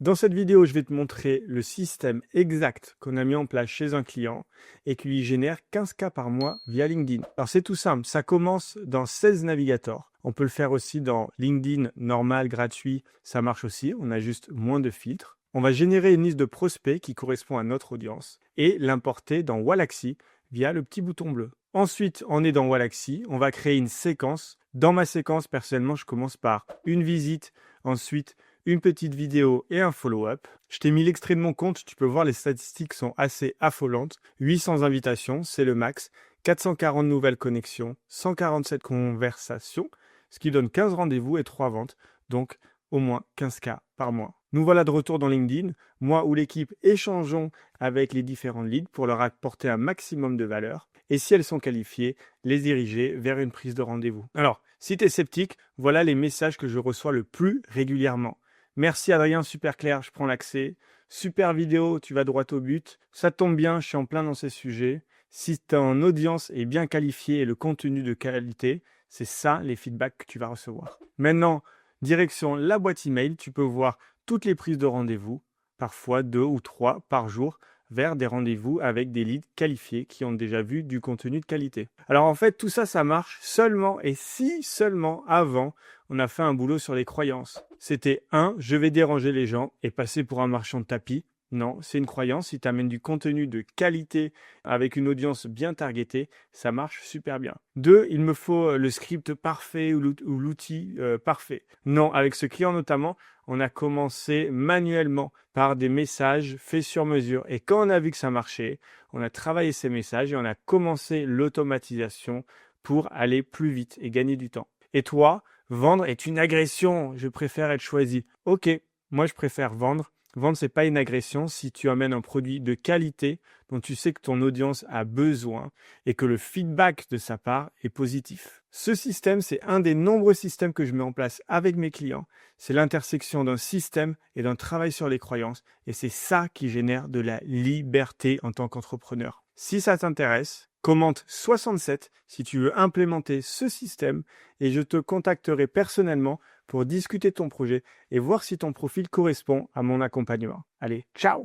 Dans cette vidéo, je vais te montrer le système exact qu'on a mis en place chez un client et qui lui génère 15 cas par mois via LinkedIn. Alors c'est tout simple, ça commence dans 16 navigateurs. On peut le faire aussi dans LinkedIn normal, gratuit, ça marche aussi, on a juste moins de filtres. On va générer une liste de prospects qui correspond à notre audience et l'importer dans Wallaxy via le petit bouton bleu. Ensuite, on est dans Wallaxy, on va créer une séquence. Dans ma séquence, personnellement, je commence par une visite, ensuite une petite vidéo et un follow-up. Je t'ai mis l'extrait de mon compte, tu peux voir les statistiques sont assez affolantes. 800 invitations, c'est le max. 440 nouvelles connexions, 147 conversations, ce qui donne 15 rendez-vous et 3 ventes, donc au moins 15 cas par mois. Nous voilà de retour dans LinkedIn. Moi ou l'équipe échangeons avec les différents leads pour leur apporter un maximum de valeur. Et si elles sont qualifiées, les diriger vers une prise de rendez-vous. Alors, si tu es sceptique, voilà les messages que je reçois le plus régulièrement. Merci Adrien, super clair, je prends l'accès. Super vidéo, tu vas droit au but. Ça tombe bien, je suis en plein dans ces sujets. Si ton audience est bien qualifiée et le contenu de qualité, c'est ça les feedbacks que tu vas recevoir. Maintenant, direction la boîte email, tu peux voir toutes les prises de rendez-vous, parfois 2 ou 3 par jour, vers des rendez-vous avec des leads qualifiés qui ont déjà vu du contenu de qualité. Alors en fait, tout ça, ça marche seulement et si seulement avant, on a fait un boulot sur les croyances. C'était je vais déranger les gens et passer pour un marchand de tapis. Non, c'est une croyance. Si tu amènes du contenu de qualité avec une audience bien targetée, ça marche super bien. 2, il me faut le script parfait ou l'outil parfait. Non, avec ce client notamment, on a commencé manuellement par des messages faits sur mesure. Et quand on a vu que ça marchait, on a travaillé ces messages et on a commencé l'automatisation pour aller plus vite et gagner du temps. Et toi, vendre est une agression, je préfère être choisi. Ok, moi je préfère vendre. Vendre, c'est pas une agression si tu amènes un produit de qualité dont tu sais que ton audience a besoin et que le feedback de sa part est positif. Ce système, c'est un des nombreux systèmes que je mets en place avec mes clients. C'est l'intersection d'un système et d'un travail sur les croyances et c'est ça qui génère de la liberté en tant qu'entrepreneur. Si ça t'intéresse, commente 67 si tu veux implémenter ce système et je te contacterai personnellement pour discuter de ton projet et voir si ton profil correspond à mon accompagnement. Allez, ciao!